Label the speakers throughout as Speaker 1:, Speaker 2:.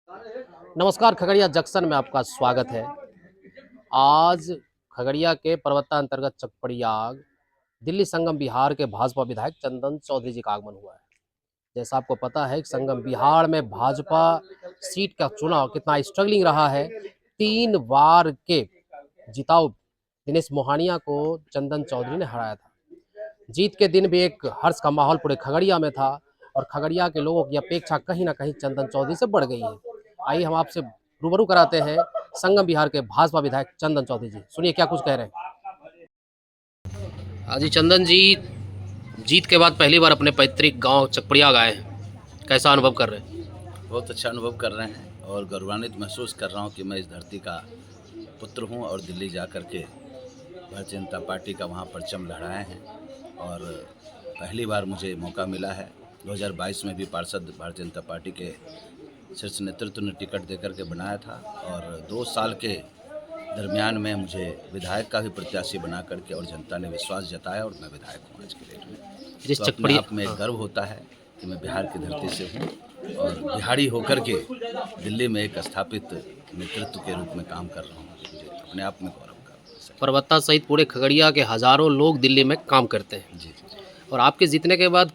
Speaker 1: नमस्कार, खगड़िया जंक्शन में आपका स्वागत है। आज खगड़िया के परबत्ता अंतर्गत चकपड़ियाग दिल्ली संगम बिहार के भाजपा विधायक चंदन चौधरी जी का आगमन हुआ है। जैसा आपको पता है कि संगम बिहार में भाजपा सीट का चुनाव कितना स्ट्रगलिंग रहा है। 3 बार के जिताऊ दिनेश मोहानिया को चंदन चौधरी ने हराया था। जीत के दिन भी एक हर्ष का माहौल पूरे खगड़िया में था और खगड़िया के लोगों की अपेक्षा कहीं ना कहीं चंदन चौधरी से बढ़ गई है। आइए हम आपसे रूबरू कराते हैं संगम बिहार के भाजपा विधायक चंदन चौधरी जी। सुनिए क्या कुछ कह रहे हैं। हाँ जी, चंदन जी जीत के बाद पहली बार अपने पैतृक गांव चकपड़ियाग आए हैं। कैसा अनुभव कर रहे हैं?
Speaker 2: बहुत अच्छा अनुभव कर रहे हैं और गौरवान्वित महसूस कर रहा हूँ कि मैं इस धरती का पुत्र हूँ और दिल्ली जा कर के भारतीय जनता पार्टी का वहाँ परचम लहराए हैं। और पहली बार मुझे मौका मिला है। 2022 में भी पार्षद भारतीय जनता पार्टी के शीर्ष नेतृत्व ने टिकट देकर के बनाया था और 2 साल के दरमियान में मुझे विधायक का भी प्रत्याशी बना करके और जनता ने विश्वास जताया और मैं विधायक हूँ आज के डेट में। तो अपने आप में एक गर्व होता है कि मैं बिहार की धरती से हूँ और बिहारी होकर के दिल्ली में एक स्थापित नेतृत्व के रूप में काम कर रहा हूँ। मुझे अपने आप में गौरव का विषय है।
Speaker 1: परबत्ता सहित पूरे खगड़िया के हजारों लोग दिल्ली में काम करते हैं
Speaker 2: जी जी
Speaker 1: और आपके जीतने के बाद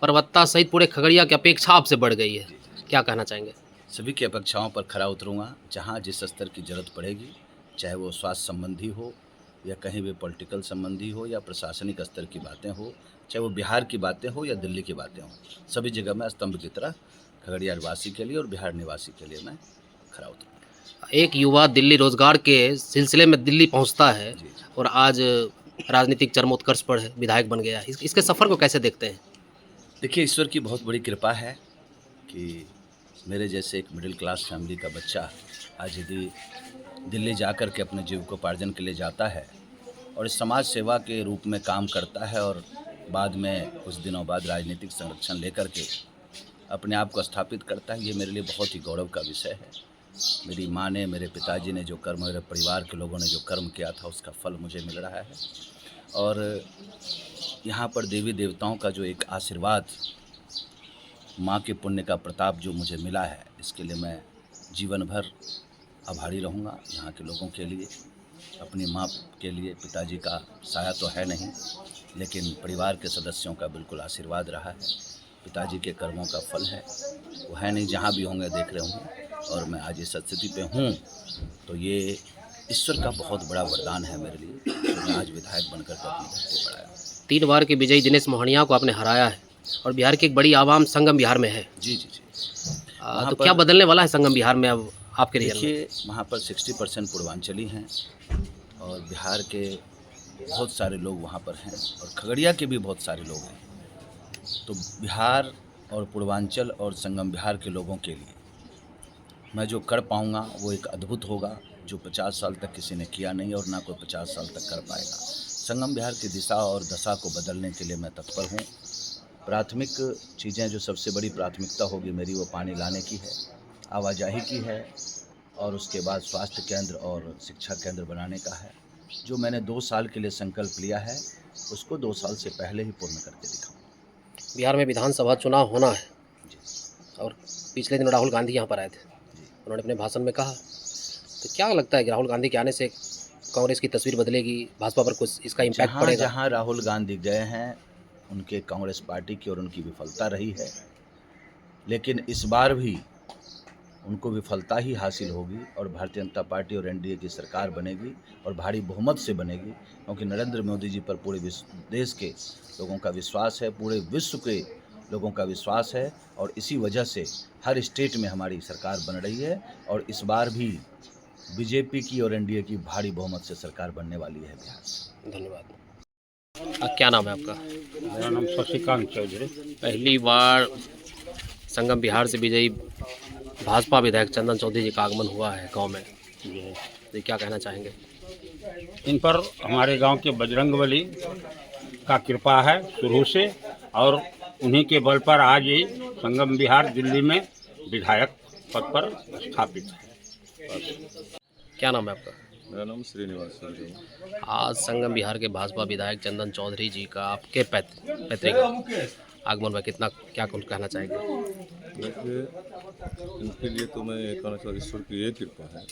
Speaker 1: परबत्ता सहित पूरे खगड़िया की अपेक्षा आपसे बढ़ गई है। क्या कहना चाहेंगे?
Speaker 2: सभी की अपेक्षाओं पर खरा उतरूँगा। जहाँ जिस स्तर की ज़रूरत पड़ेगी, चाहे वो स्वास्थ्य संबंधी हो या कहीं भी पॉलिटिकल संबंधी हो या प्रशासनिक स्तर की बातें हो, चाहे वो बिहार की बातें हो या दिल्ली की बातें हों, सभी जगह मैं स्तंभ की तरह खगड़िया निवासी के लिए और बिहार निवासी के लिए मैं खरा उतरूँगा।
Speaker 1: एक युवा दिल्ली रोजगार के सिलसिले में दिल्ली पहुंचता है
Speaker 2: जी जी।
Speaker 1: और आज राजनीतिक चरमोत्कर्ष पर है, विधायक बन गया। इसके सफ़र को कैसे देखते हैं?
Speaker 2: देखिए, ईश्वर की बहुत बड़ी कृपा है कि मेरे जैसे एक मिडिल क्लास फैमिली का बच्चा आज यदि दिल्ली जाकर के अपने जीविकोपार्जन के लिए जाता है और इस समाज सेवा के रूप में काम करता है और बाद में कुछ दिनों बाद राजनीतिक संरक्षण लेकर के अपने आप को स्थापित करता है, ये मेरे लिए बहुत ही गौरव का विषय है। मेरी माँ ने, मेरे पिताजी ने जो कर्म, मेरे परिवार के लोगों ने जो कर्म किया था उसका फल मुझे मिल रहा है और यहाँ पर देवी देवताओं का जो एक आशीर्वाद, माँ के पुण्य का प्रताप जो मुझे मिला है, इसके लिए मैं जीवन भर आभारी रहूँगा यहाँ के लोगों के लिए। अपनी माँ के लिए पिताजी का साया तो है नहीं, लेकिन परिवार के सदस्यों का बिल्कुल आशीर्वाद रहा है। पिताजी के कर्मों का फल है, वो है नहीं, जहाँ भी होंगे देख रहे होंगे और मैं आज इस स्थिति पे हूँ, तो ये ईश्वर का बहुत बड़ा वरदान है मेरे लिए कि मैं आज विधायक बनकर के अपनी धरती पर आया।
Speaker 1: 3 बार के विजयी दिनेश मोहनिया को आपने हराया है और बिहार की एक बड़ी आवाम संगम बिहार में है।
Speaker 2: जी जी जी।
Speaker 1: तो क्या बदलने वाला है संगम बिहार में अब आपके रिजल्ट में?
Speaker 2: देखिए, वहाँ पर 60% पूर्वांचली हैं और बिहार के बहुत सारे लोग वहाँ पर हैं और खगड़िया के भी बहुत सारे लोग हैं। तो बिहार और पूर्वांचल और संगम बिहार के लोगों के लिए मैं जो कर पाऊँगा वो एक अद्भुत होगा, जो 50 साल तक किसी ने किया नहीं और ना कोई 50 साल तक कर पाएगा। संगम बिहार की दिशा और दशा को बदलने के लिए मैं तत्पर हूँ। प्राथमिक चीज़ें जो सबसे बड़ी प्राथमिकता होगी मेरी, वो पानी लाने की है, आवाजाही की है और उसके बाद स्वास्थ्य केंद्र और शिक्षा केंद्र बनाने का है। जो मैंने 2 साल के लिए संकल्प लिया है, उसको 2 साल से पहले ही पूर्ण करके दिखाऊंगा।
Speaker 1: बिहार में विधानसभा चुनाव होना है
Speaker 2: जी
Speaker 1: और पिछले दिन राहुल गांधी यहाँ पर आए थे।
Speaker 2: जी।
Speaker 1: उन्होंने अपने भाषण में कहा, तो क्या लगता है कि राहुल गांधी के आने से कांग्रेस की तस्वीर बदलेगी, भाजपा पर कुछ इसका इम्पैक्ट
Speaker 2: जहाँ
Speaker 1: पड़ेगा?
Speaker 2: जहाँ राहुल गांधी गए हैं, उनके कांग्रेस पार्टी की और उनकी विफलता रही है, लेकिन इस बार भी उनको विफलता ही हासिल होगी और भारतीय जनता पार्टी और एनडीए की सरकार बनेगी और भारी बहुमत से बनेगी, क्योंकि नरेंद्र मोदी जी पर पूरे देश के लोगों का विश्वास है, पूरे विश्व के लोगों का विश्वास है और इसी वजह से हर स्टेट में हमारी सरकार बन रही है और इस बार भी बीजेपी की और एनडीए की भारी बहुमत से सरकार बनने वाली है बिहार से।
Speaker 1: धन्यवाद। क्या नाम है आपका?
Speaker 3: मेरा नाम शशिकांत चौधरी।
Speaker 1: पहली बार संगम बिहार से विजयी भाजपा विधायक चंदन चौधरी जी का आगमन हुआ है गांव में, तो क्या कहना चाहेंगे?
Speaker 3: इन पर हमारे गांव के बजरंगबली का कृपा है शुरू से और उन्हीं के बल पर आज ये संगम बिहार दिल्ली में विधायक पद पर स्थापित है।
Speaker 1: क्या नाम है आपका?
Speaker 4: मेरा नाम श्रीनिवास है।
Speaker 1: आज संगम बिहार के भाजपा विधायक चंदन चौधरी जी का आपके पैतृक आगमन में कितना क्या कुछ कहना चाहेंगे?
Speaker 4: देखिए, इनके लिए तो मैं ये कहना चाहूँ, ईश्वर की ये कृपा है।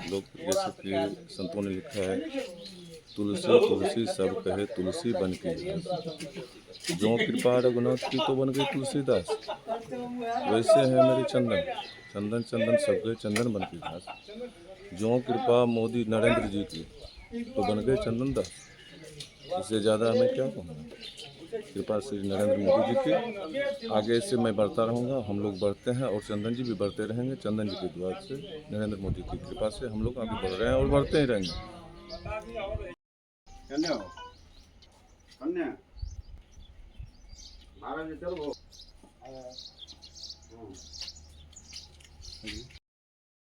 Speaker 4: लोग जैसे कि संतों ने लिखा है, तुलसी तुलसी सब कहे तुलसी बन के घास। जो कृपा रघुनाथ की तो बन गई तुलसीदास। वैसे है मेरे चंदन, चंदन चंदन सब गए चंदन बन के घास। जो कृपा मोदी नरेंद्र जी की तो बन गए चंदन दास। इससे ज़्यादा हमें क्या कहूँ। कृपा श्री नरेंद्र मोदी जी की, आगे से मैं बढ़ता रहूँगा, हम लोग बढ़ते हैं और चंदन जी भी बढ़ते रहेंगे। चंदन जी की दुआ से, नरेंद्र मोदी की कृपा से हम लोग आगे बढ़ रहे हैं और बढ़ते ही रहेंगे।
Speaker 3: कन्या